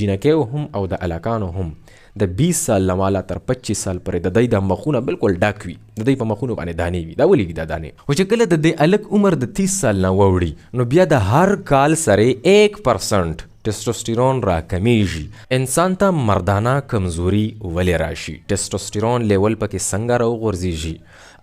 جینکیو هم او د الکانو هم د 20 سال نه والا تر 25 سال پورې د دوی د مخونه بالکل ډک وي، د دوی په مخونو باندې دانې وي. دا ولې وي دا دانې؟ خو چې کله د دې الک عمر د 30 سال نه واوړي نو بیا د هر کال سره 1% ټسټوسټیرون را کمیږي. انسان ته مرداناکمزوري ولې راشي؟ ټسټوسټیرون لیول پکې څنګه راوغورځېږي؟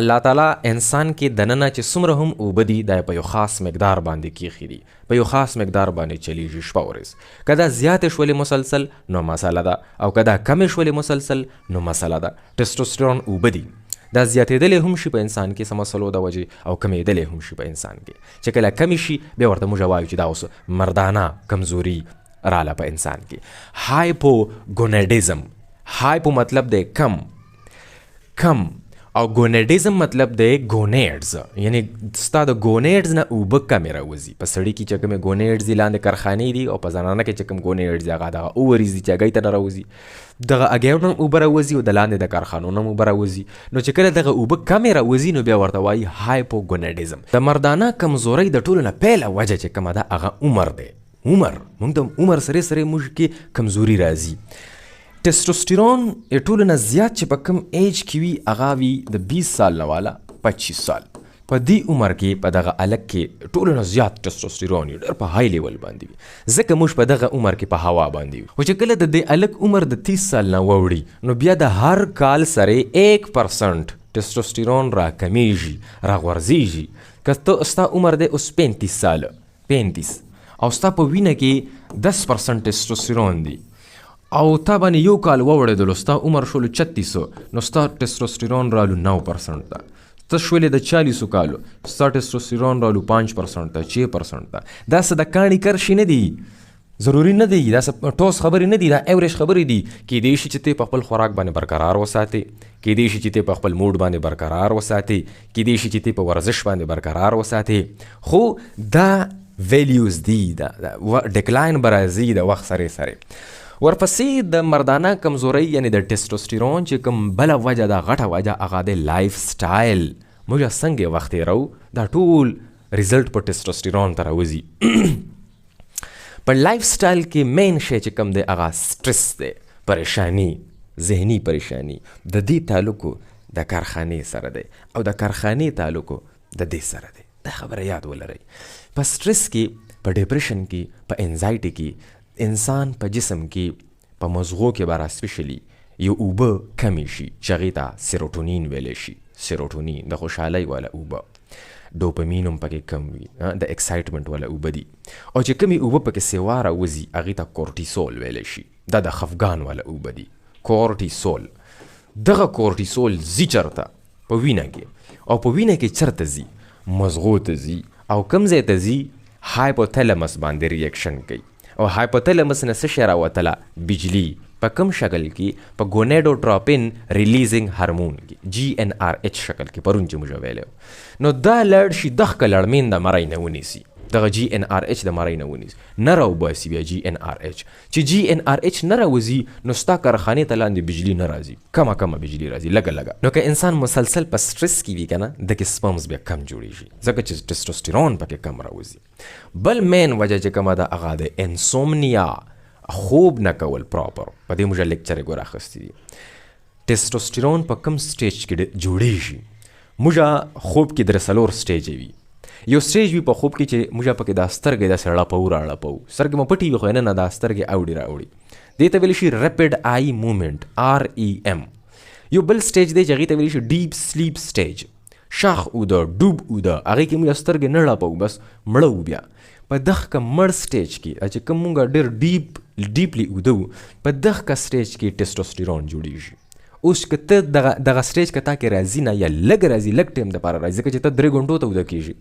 الله تعالی انسان کې دننه چې څومره هم اوبه دي دا په یو خاص مقدار باندې کیښي دي، په یو خاص مقدار باندې چلیږي شپه ورځ. که دا زیاتې شولې مسلسل نو مسله ده، او که دا کمې شولې مسلسل نو مسله ده. ټسټوسټیرون اوبه دي، دا زیاتېدلی هم شي په انسان کې څه مسلو د وجې، او کمیدلی هم شي په انسان کې. چې کله کمی شي بیا ورته موږ وایو چې دا اوس مردانه کمزوري راله په انسان کې. هایپوګوناډیزم، هایپو مطلب دی کم، او ګوناډیزم مطلب دی ګونیډز، یعنی ستا د ګونیډز نه اوبه کمې راوځي. په سړي کې چې کومې ګونیډز دي لاندې کارخانې دي، او په زنانه کې چې کوم ګونیډز دي هغه دغه اووریز دي چې هګۍ ته نه راوځي، دغه هګیو نه اوبه راوځي او د لاندې د کارخانو نه اوبه راوځي. نو چې کله دغه اوبه کمې راوځي نو بیا ورته وایي هایپوګوناډیزم. د مردانه کمزورۍ د ټولو نه پیله وجه چې کومه ده هغه عمر دی. موږ د عمر سره موږ کې کمزوري راځي. ټسټوسټیرون ټولو نه زیات چې په کم ایج کې وي هغه وي د 20 سال نه والا 25 سال. په دې عمر کې په دغه الک کې ټولو نه زیات ټسټوسټیرون ډېر په های لیول باندې وي، ځکه موږ په دغه عمر کې په هوا باندې وي. خو چې کله د دې الک عمر د 30 سال نه واوړي نو بیا د هر کال سره 1% ټسټوسټیرون را کمیږي، را غورځېږي. که ته ستا عمر دی اوس 35 سال 35 او ستا په وینه کې 10% ټسټوسټیرون دی، او تا باندې یو کال ووړېدلو، ستا عمر شولو 36 نو ستا ټسټوسټیرون رالو 9% ده. ته شولې د 40 کالو، ستا ټسټوسټیرون رالو 5% ده، 6% ده. دا څه د کاڼي کرشي نه دي، ضروري نه دی، دا څه ټوس خبرې نه دي، دا ایوریج خبرې دي. کیدای شي چې ته په خپل خوراک باندې برقرار وساتې، کیدای شي چې ته په خپل موډ باندې برقرار وساتې، کیدای شي چې ته په ورزش باندې برقرار وساتې، خو دا ویلیوز دي، دا ډکلاین به راځي د وخت سره سره. ورپسې د مردانه کمزورۍ یعنی د ټسټوسټیرون چې کوم بله وجه ده، غټه وجه، هغه د لایف سټایل. موږ څنګه وخت تېرو دا ټول ریزلټ په ټسټوسټیرون ته راوځي. په لایف سټایل کې مین شی چې کوم دی هغه سټرس دی، پریشانی، ذهني پریشانی. د دې تعلق د کارخانې سره دی، او د کارخانې تعلق د دې سره دی. دا خبره یاد ولرئ. په سټرس کې، په ډپریشن کې، په انزایټي کې انسان په جسم کې په مزغو کې به راسپیشلی یو اوبه کمی شي چې هغې ته سیروټونین ویلی شي. سیروټونین د خوشحالۍ والا اوبه، ډوپامین هم پکې کم وي، د ایکسایټمنټ والا اوبه دي. او چې کمې اوبه پکې سیوا راوځي هغې ته کورټیسول ویلی شي، دا د خفګان والا اوبه دي. کورټیسول، دغه کورټیسول ځي چرته په وینه کې، او په وینه کې چرته ځي؟ مزغو ته ځي، او کوم ځای ته ځي؟ هایپوتلمس باندې ریاکشن کوي. او هایپوتلمس نه څه شی راوتله؟ بجلی. په کوم شکل کې؟ په ګونیډوټراپین ریلیزینګ هارمون کې، GnRH شکل کې، پرون چې موږ ویلی. نو دا لاړ شي دغه لړمین د مرۍ نه ونیسي، دغه GnRH د مرۍ نه ونیسي، نه راوباسي بیا GnRH. چې GnRH نه راوځي نو ستا کارخانې ته لاندې بجلی نه راځي، کمه بجلی راځي، لږه. نو که انسان مسلسل په سټرس کې وي که نه، دغې سپمز بیا کم جوړېږي، ځکه چې ټسټوسټیرون پکې کم راوځي. بل مین وجه چې کومه ده هغه د انسومنیا، خوب نه کول پراپر. په دې موږ لیکچر یې ګوره اخیستی دي. ټسټوسټیرون په کوم سټیج کې جوړېږي؟ موږ خوب کې درې څلور سټیج وي. یو سټیج وي په خوب کې چې موږ پکې دا سترګې داسې ړپو راړپو، سترګې مو پټې وي خو نه دا سترګې اوړي راوړي. دې ته ویلی شي ریپډ آی موومنټ، REM. یو بل سټیج دی چې هغې ته ویلی شي ډیپ سلیپ سټیج، شاخ اوده، ډوب اوده، هغې کې موږ سترګې نه ړپو، بس مړه وو. بیا په دغه مړ سټیج کې چې کوم موږ ډېر ډیپلی اوده وو، په دغه سټیج کې ټسټوسټیرون جوړېږي. اوس که ته دغه سټیج که تا کې راځي نه، یا لږ راځي، لږ ټایم دپاره راځي، ځکه چې ته 3 غنټو ته اوده کېږي،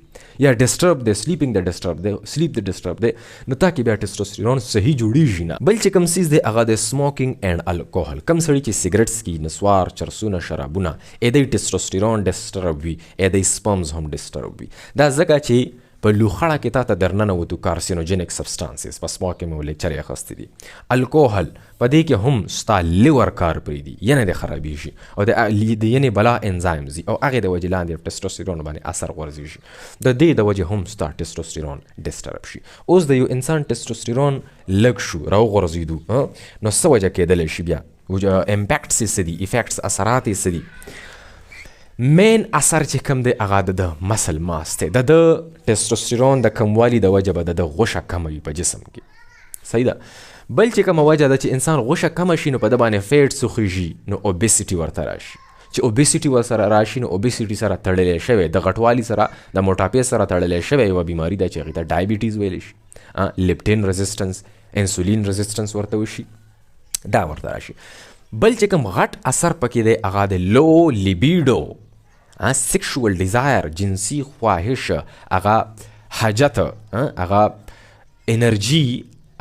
یا ډسټرب دی، سلیپینګ دی ډسټرب دی، سلیپ دی ډسټرب دی، نو تا کې بیا ټسټوسټیرون صحیح جوړېږي نه. بل چې کوم څیز دی هغه د سموکینګ اینډ الکوهل. کوم سړي چې سګرټ څکي، نسوار، چرسونه، شرابونه، ای دی ټسټوسټیرون ډسټرب وي، ای دی سپمز هم ډسټرب وي. دا ځکه چې په لوخړه کې تا ته درننوتو کارسینوجینک سبسټانسز په سما کې مې لیکچر یې اخیستی دي. الکوهل په دې کې هم ستا لیور کار پرېږدي، ینې د خرابېږي او د ینې بلا انزایمز دي او هغې د وجې لاندې ټسټوسټیرون باندې اثر غورځېږي. د دې د وجې هم ستا ټسټوسټیرون ډسټرب شي. اوس د یو انسان ټسټوسټیرون لږ شو راوغورځېدو نو څه وجه کېدلی شي بیا امپیکټس یې څه دي، افیکټس اثرات یې څه دي؟ مین اثر چې کوم دی هغه د مسل ماس دی. د ټسټوسټیرون د کموالي د وجه به د غوښه کمه وي په جسم کې، صحیح ده. بل چې کومه وجه ده چې انسان غوښه کمه شي نو په د باندې فیټ سوخیږي نو اوبیسیټي ورته راشي. چې اوبیسیټي ورسره راشي نو اوبیسیټي سره تړلی شوی، د غټوالي سره د موټاپې سره تړلی شوی یوه بیماري ده چې هغې ته ډایبیټیز ویلی شي، لیپټین رزسټنس، انسولین رزسټنس ورته وشي، دا ورته راشي. بل چې کوم غټ اثر پکې دی هغه د لو لیبیډو، سیکشوال ډیزایر، جنسي خواهش، هغه حاجت، هغه انرژي،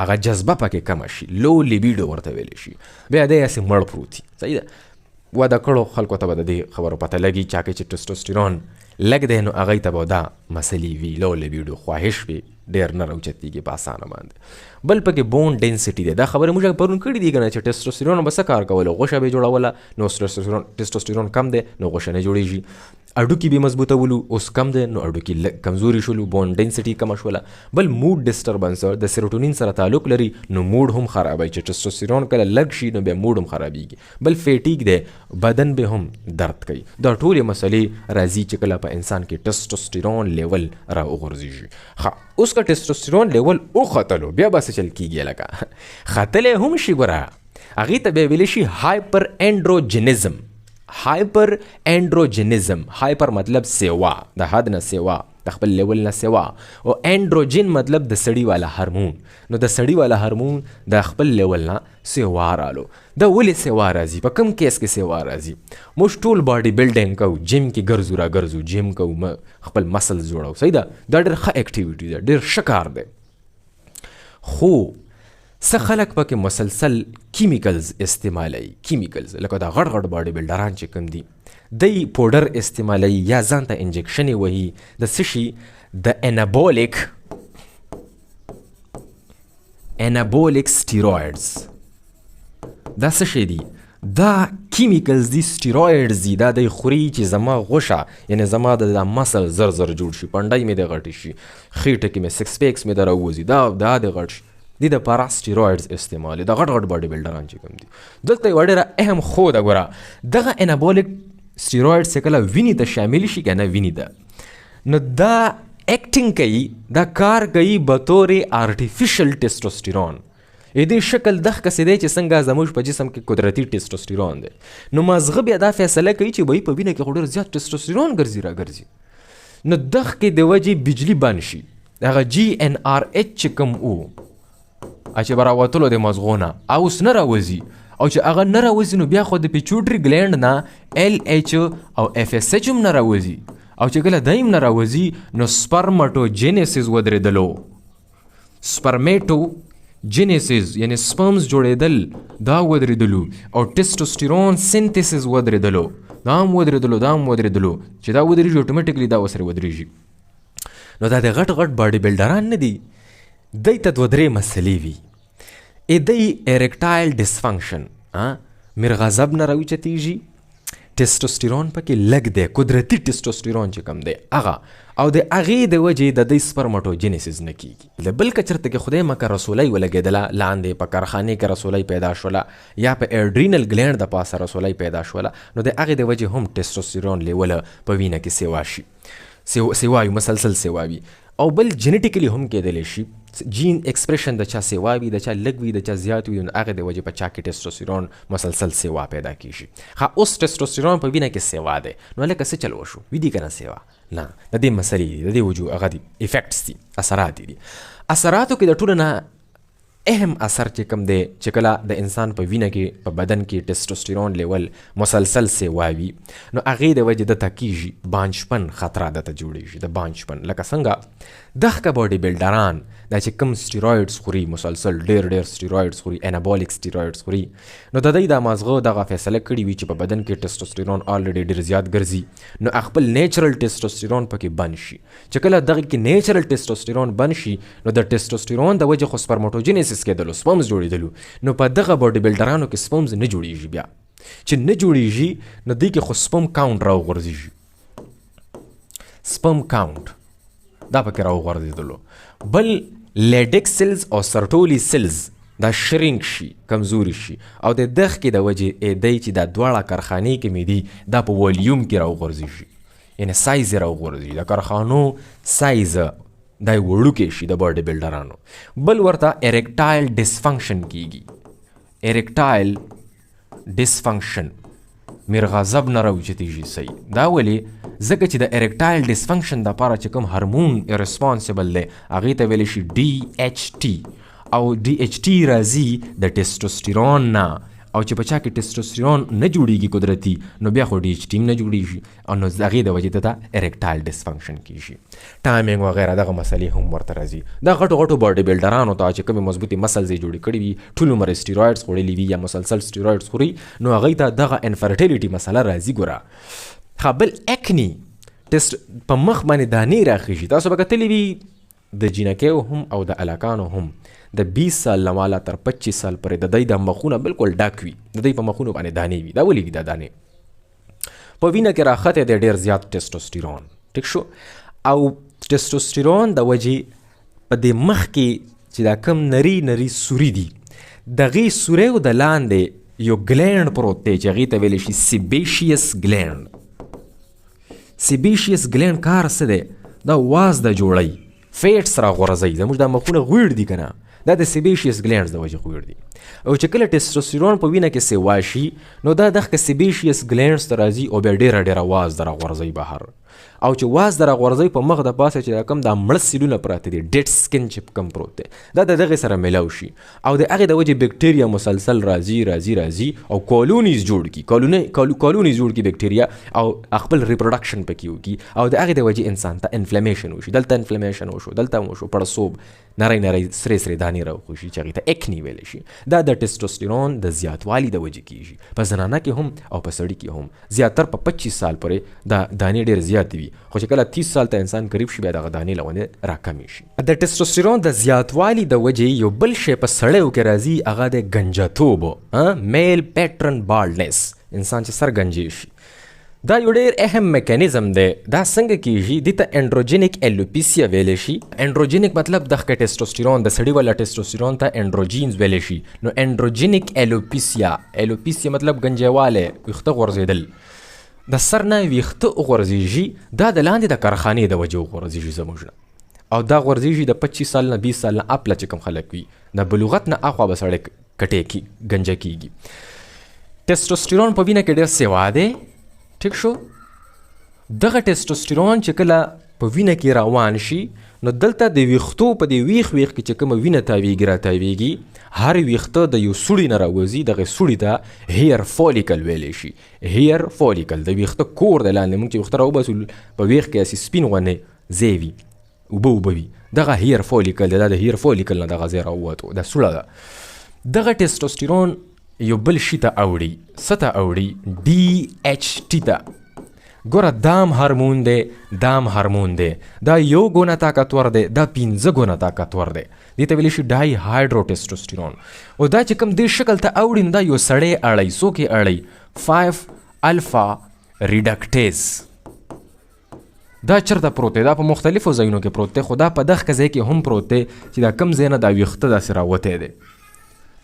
هغه جذبه پکې کمه شي، لو لیبیډو ورته ویلی شي. بیا دی هسې مړ پروت وي، صحیح ده. واده کړو خلکو ته به د دې خبرو پته لګي چا کې چې ټسټوسټیرون لږ دی نو هغوی ته به دا مسلې وي، لو لیبیډو خواهش وي، ډېر نه راوچتېږي په اسانه باندې. بل پکې بون ډینسټي دی. دا خبرې موږ پرون کړي دي که نه چې ټسټوسټیرون به څه کار کوله، غوښه به یې جوړوله، نو ټسټوسټیرون کم دی نو غوښه نه جوړېږي. اډوکي به مضبوطولو، اوس کم دی نو اډوکي کمزوري شولو، بون ډینسټي کمه شوله. بل موډ ډسټربنس د سیروټونین سره تعلق لري نو موډ هم خرابوي. چې ټسټوسټیرون کله لږ شي نو بیا موډ هم خرابېږي. بل فیټیک دی، بدن به هم درد کوي. دا ټولې مسلې راځي چې کله په انسان کې ټسټوسټیرون لیول راوغورځېږي. ښه، اوس که ټسټوسټیرون لیول وختلو بیا به څه چل کېږي؟ لکه ختلی هم شي، ګوره هغې ته بیا ویلی شي هایپر انډروجنزم. هایپر انډروجنزم، هایپر مطلب سیوا، د حد نه سیوا، د خپل لیول نه سیوا، او انډروجن مطلب د سړي والا هرمون. نو د سړي والا هرمون د خپل لیول نه سیوا رالو. دا ولې سیوا راځي؟ په کوم کیس کې سیوا راځي؟ موږ ټول باډي بلډینګ کوو، جیم کې ګرځو را ګرځو، جیم کوو، خپل مسلز جوړو، صحیح ده. دا ډېر ښه اکټیویټي ده، ډېر ښه کار دی. خو څه خلک پکې مسلسل کیمیکلز استعمالوي، کیمیکلز لکه دا غټ غټ باډي بلډران چې کوم دي دی پوډر استعمالوي یا ځان ته انجکشن یې وهي د څه شي؟ د انابولیک سټیرویډز. دا څه شی دي؟ دا کیمیکلز دي، سټیرویډز دي. دا دی خوري چې زما غوښه، یعنې زما د مسل زر زر جوړ شي، پنډۍ مې د غټې شي، خېټه کې مې سکس پیکس مې د راوځي، دا د غټ شي. دې دپاره سټیرویډز استعمالوي، د غټ غټ باډي بلډران چې کوم دي. دلته یوه ډېره اهم خو ده، ګوره دغه انابولیک سټیرویډز چې کله وینې ته شامل شي که نه، وینې ته، نو دا ایکټینګ کوي، دا کار کوي بطور آرټیفیشل ټسټوسټیرون. دې شکل دغه کسې دی چې څنګه زموږ په جسم کې قدرتي ټسټوسټیرون دی. نو مازغه بیا دا فیصله کوي چې به په وینه کې خو ډېر زیات ټسټوسټیرون ګرځي را ګرځي، نو دغه کې د وجې بجلي بند شي، هغه GnRH چې کوم و چې به راوتلو د مازغو نه اوس نه راوځي، او چې هغه نه راوځي نو بیا خو د پیچوټري ګلینډ نه LH او FSH هم نه راوځي، او چې کله دایم نه راوځي نو سپرمټوجینیسس ودرېدلو، سپرمیټوجینیسس یعنی سپرمز جوړېدل دا ودرېدلو، او ټسټوسټیرون سینتیسس ودرېدلو، دا هم ودرېدلو، چې دا ودرېږي اټومیټیکلی دا ورسره ودرېږي. نو دا د غټ غټ باډي بلډران نه دي، دی ته دوه درې مسلې وي. دی ایرکټایل ډسفنکشن، مرغضب نه راوچتېږي، ټسټوسټیرون پکې لږ دی، قدرتي ټسټوسټیرون چې کوم دی هغه، او د هغې د وجې د دوی سپرمټوجینیسس نه کېږي. بل که چېرته کې خدای مکه رسولۍ ولګېدله، لاندې په کارخانې کې رسولۍ پیدا شوله، یا په ایډرینل ګلینډ د پاسه رسولۍ پیدا شوله، نو د هغې د وجې هم ټسټوسټیرون لیوله په وینه کې سیوا شي، سیوا وي، مسلسل سیوا وي. او بل جینیټیکلی هم کېدلی شي، جین ایکسپریشن د چا سیوا وي، د چا لږ وي، د چا زیات وي، نو هغې د وجې په چا کې ټسټوسټیرون مسلسل سیوا پیدا کېږي. ښه، اوس ټسټوسټیرون په وینه کې سیوا دی، نو هلکه څه چل وشو؟ وي دي که نه سیوا؟ نه، د دې مسلې دي، د دې وجود هغه دي افیکټس دي، اثرات دي. اثراتو کې د ټولو نه اهم اثر چې کوم دی چې کله د انسان په وینه کې په بدن کې ټسټوسټیرون لیول مسلسل سیوا وي، نو هغې د وجې دته کېږي بانجپن خطره دته جوړېږي، د بانجپن. لکه څنګه دغه باډي بلډران دا چې کوم سټیرویډز خوري مسلسل ډېر سټیرویډز خوري انابولیک سټیرویډز خوري نو د دوی د مازغه دغه فیصله کړې وي چې په بدن کې ټیسټوسټیرون الریډي ډېر زیات ګرځي نو خپل نیچرل ټیسټوسټیرون پکې بند شي چې کله دغه کې نیچرل ټیسټوسټیرون بند شي نو د ټیسټوسټیرون د وجې خو سپرماټوجینیسس کېدلو سپمز جوړېدلو نو په دغه باډي بلډرانو کې سپمز نه جوړېږي بیا چې نه جوړېږي نو دوی کې خو سپم کاونټ راوغورځېږي سپم کاونټ دا پکې راوغورځېدلو بل لیډک سیلز او سرټولي سیلز دا شرینک شي کمزوري شي او د دغه کې د وجې دی چې دا دواړه کارخانې کې مې دي دا په والیوم کې راوغورځېږي یعنې سایز یې راوغورځي د کارخانو سایز دا یې وړوکی شي د باډي بلډرانو بل ورته ایریکټایل ډسفنکشن کیږي ایریکټایل ډسفنکشن میرغضب نه راوچتېږي صحیح دا ولې ځکه چې د ایریکټایل ډسفنکشن دپاره چې کوم هارمون ریسپانسبل دی هغې ته ویلی شي DHT او DHT راځي د ټیسټوسټیرون نه او چې په چا کې ټیسټوسټیرون نه جوړېږي قدرتي نو بیا خو DHT نه جوړېږي او نو د هغې د وجې ته ایریکټایل ډسفنکشن کېږي ټایمینګ وغیره دغه مسلې هم ورته راځي دا غټو باډي بلډرانو ته چې کومې مضبوطې مسلز یې جوړې کړي وي ټول عمر سټیرویډز خوړلي وي یا مسلسل سټیرویډز خوري نو هغې ته دغه انفرټیلیټي مسله راځي ګوره ښه بل اکني ټیسټ په مخ باندې دانې راخیږي تاسو به کتلي وي د جینکیو هم او د الکانو هم د 20 سال نه والا تر 25 سال پورې د دوی د مخونه بالکل ډک وي د دوی په مخونو باندې دانې وي دا ولې وي دا دانې په وینه کې راخته دی ډېر زیات ټیسټوسټیرون ټیک شو او ټیسټوسټیرون د وجې په دې مخ کې چې دا کم نری سوري دي دغې سوریو د لاندې یو ګلینډ پروت دی چې هغې ته ویلی شي سیبیشیس ګلینډ سیبیشیس ګلینډ کار څه دی دا واز د جوړی فیټس راغورځوي زموږ دا مخونه غویړ دي که نه دا د سیبیشیس ګلینډز د وجې غویړ دي او چې کله ټیسټوسټیرون په وینه کې سیوا شي نو دا دغه سیبیشیس ګلینډز ته راځي او بیا ډېره واز د راغورځوي بهر او چې واز د راغورځوي په مخ د پاسه چې دا کم دا مړه سیلونه پراته دي ډیډ سکن چې کم پروت دی دا د دغې سره میلاو شي او د هغې د وجې بکټریا مسلسل راځي او کالونیز جوړ کړي کالونیز جوړ کړي بکټریا او خپل ریپروډکشن پکې وکړي او د هغې د وجې انسان ته انفلمیشن وشي دلته انفلمیشن وشو دلته هم وشو پړسوب نری سرې دانې راوخوشي چې هغې ته اکني ویلی شي دا د ټیسټوسټیرون د زیاتوالي د وجې کېږي په زنانه کې هم او په سړي کې هم زیاتر په 25 سال پورې دا دانې ډېر زیاتې وي خو چې کله 30 سال ته انسان قریب شي بیا دغه دانې له ونې راکمې شي د ټیسټوسټیرون د زیاتوالي د وجې یو بل شی په سړیو کې راځي هغه د ګنجتوب میل پیټرن بالډنس انسان چې سر ګنجې شي دا یو ډېر اهم میکانیزم دی دا څنګه کیږي دې ته انډروجینیک الوپیسیا ویلی شي انډروجینیک مطلب دغه ټیسټوسټیرون د سړي والا ټیسټوسټیرون ته انډروجینز ویلی شي نو انډروجینیک الوپیسیا مطلب ګنجیوالی ویښته غورځېدل د سر نه ویښته وغورځېږي دا د لاندې د کارخانې د وجې وغورځېږي زموږ نه او دا غورځېږي د 25 سال نه 20 سال نه اپله چې کوم خلک وي د بلوغت نه اخوا به سړی ګنجه کیږي ټیسټوسټیرون په وینه کې ډېر سیوا دی ټیک شو دغه ټیسټوسټیرون چې کله په وینه کې روان شي نو دلته د ویښتو په دې ویښ کې چې کومه وینه تاویږي راتاویږي هر ویښته د یو سوړي نه راوځي دغه سوړي ته هیر فولیکل ویلی شي هیر فولیکل د ویښته کور د لاندې موږ چې ویښته راوباسو په ویښ کې هسې سپین غوندې ځای وي اوبه وي دغه هیر فولیکل دی دا د هیر فولیکل نه دغه ځای راووتو دا سوړه ده دغه ټیسټوسټیرون یو بل شي ته اوړي څه ته اوړي DHT ته ګوره دام هارمون دی دا یو ګونه طاقتور دی دا 15 ګونه طاقتور دی دې ته ویلی شي ډایهایډروټیسټوسټیرون او دا چې کوم دې شکل ته اوړي نو دا یو سړی اړی څوک یې اړی 5 الفا ریډکټیز دا چرته پروت دی دا په مختلفو ځایونو کې پروت دی خو دا په دغه ځای کې هم پروت دی چې دا کم ځای نه دا ویښته داسې راوتی دی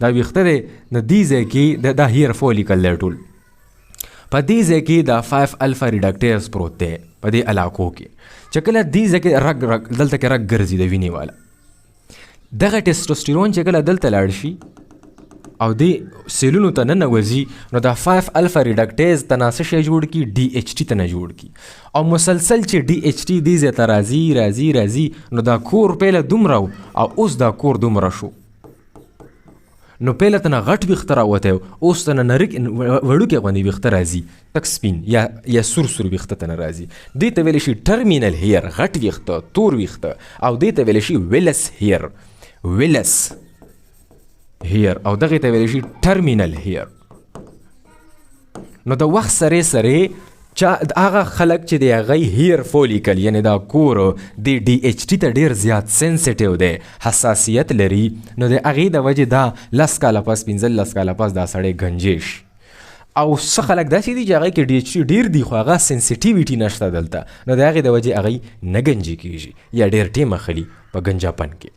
دا ویښته دی د دې ځای کې دا هیر فولیکل دی ټول په دې ځای کې دا 5 الفا ریډکټیز پروت دی په دې علاقو کې چې کله دې ځای کې دلته کې رګ ګرځي د وینې والا دغه ټیسټوسټیرون چې کله دلته لاړ شي او دې سیلونو ته ننوځي نو دا 5 الفا ریډکټیز ته نه څه شی جوړ کړي DHT ته نه جوړ کړي او مسلسل چې DHT دې ځای ته راځي نو دا کور پیله دومره او اوس دا کور دومره شو نو پیله ته نه غټ ویښته راوتی اوس ته نه وړوکې غوندې ویښته راځي تک سپین یا سور سور ویښته ته نه راځي. دې ته ویلی شي ټرمینل هیر غټ ویښته تور ویښته او دې ته ویلی شي ویلس هیر او دغې ته ویلی شي ټرمینل هیر. نو د وخت سره هغه خلک چې د هغوی هیر فولیکل یعنی دا کور د ډي ایچ ټي ته ډېر زیات سینسیټیو دی حساسیت لري نو د هغې د وجې دا 10 کاله پس 15 کاله پس دا سړی ګنجې شي. او څه خلک داسې دي چې هغوی کې ډي ایچ ټي ډېر دي خو هغه سینسیټیویټي نشته دلته نو د هغې د وجې هغوی نه ګنجې کېږي یا ډېر ټیم اخلي په ګنجاپن کې.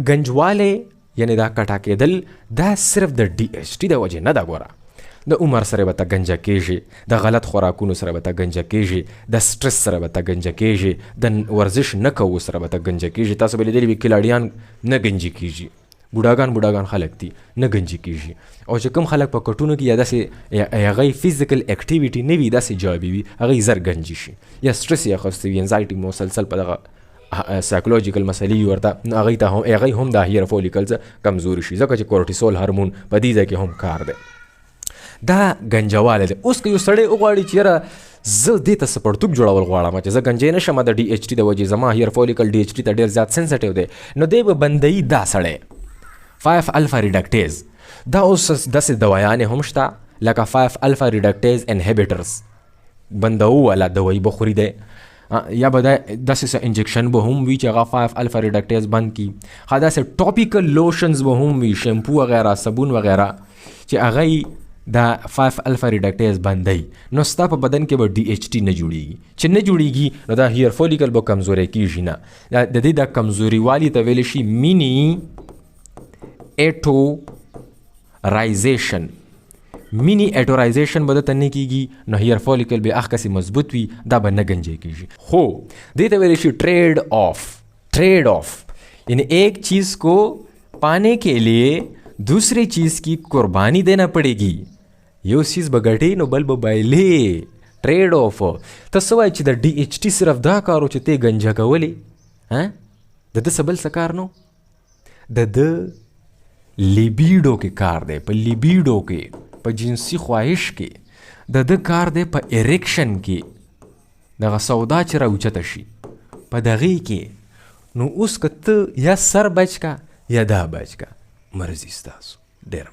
ګنجوالی یعنی دا کټا کېدل دا صرف د ډي ایچ ټي د وجې نه ده. ګوره د عمر سره به ته ګنجه کېږي د غلط خوراکونو سره به ته ګنجه کېږي د سټرس سره به ته ګنجه کېږي د ورزش نه کوو سره به ته ګنجه کېږي. تاسو به لیدلي وي کلاډیان نه ګنجې کېږي بوډاګان خلک دي نه ګنجې کېږي او چې کوم خلک په کټونو کې یا داسې هغوی فزیکل اکټیویټي نه وي داسې جابي وي هغوی زر ګنجې شي یا سټرس یې اخیستی وي انزایټي مسلسل په دغه سایکولوجیکل مسلې وي ورته هغوی هم دا هیر فولیکلز کمزوري شي ځکه چې کورټیسول هارمون په دې ځای کې هم کار دی. دا ګنجوالی دی. اوس که یو سړی وغواړي چې یاره زه دې ته څه پړتوب جوړول غواړم چې زه ګنجی نشم د ډي ایچ ټي د وجې زما هیر فولیکل ډي ایچ ټي ته ډېر زیات سینسیټیو دی نو دی به بندوي دا سړی 5 الفا ریډکټیز. دا اوس داسې دوایانې هم شته لکه 5 الفا ریډکټیز انهیبیټرز بندو والا دوایي به خوري دی یا به داسې څه انجکشن به هم وي چې هغه 5 الفا ریډکټیز بند کړي. داسې ټاپیکل لوشنز به هم وي شیمپو وغیره صابون وغیره چې هغه دا 5 الفا ریډکټیز بندوي نو ستا په بدن کې به ډي ایچ ټي نه جوړیږي چې نه جوړیږي نو دا هیر فولیکل به کمزوری کیږي نه د دې د کمزوري والي ته ویلی شي مینی ایټورایزیشن به دته نه کیږي نو هیر فولیکل به اخ کسي مضبوط وي دا به نه گنجې کیږي. خو دې ته ویلی شي ټریډ آف یعنی ایک چیز کو پانے کے لیے دوسری چیز کی قربانی دینا پڑے گی. یو چیز به ګټې نو بل به بایلې ټریډ آف. ته څه وایې چې د ډي ایچ ټي صرف دا کار و چې ته یې ګنجه کولې د ده څه بل څه کار نو د ده لیبیډو کې کار دی په لیبیډو کې په جنسي خواهش کې د ده کار دی په اریکشن کې دغه سودا چې راوچته شي په دغې کې نو اوس که ته یا سر بچ کا یا دا بچ کا مرضی ستاسو ډېر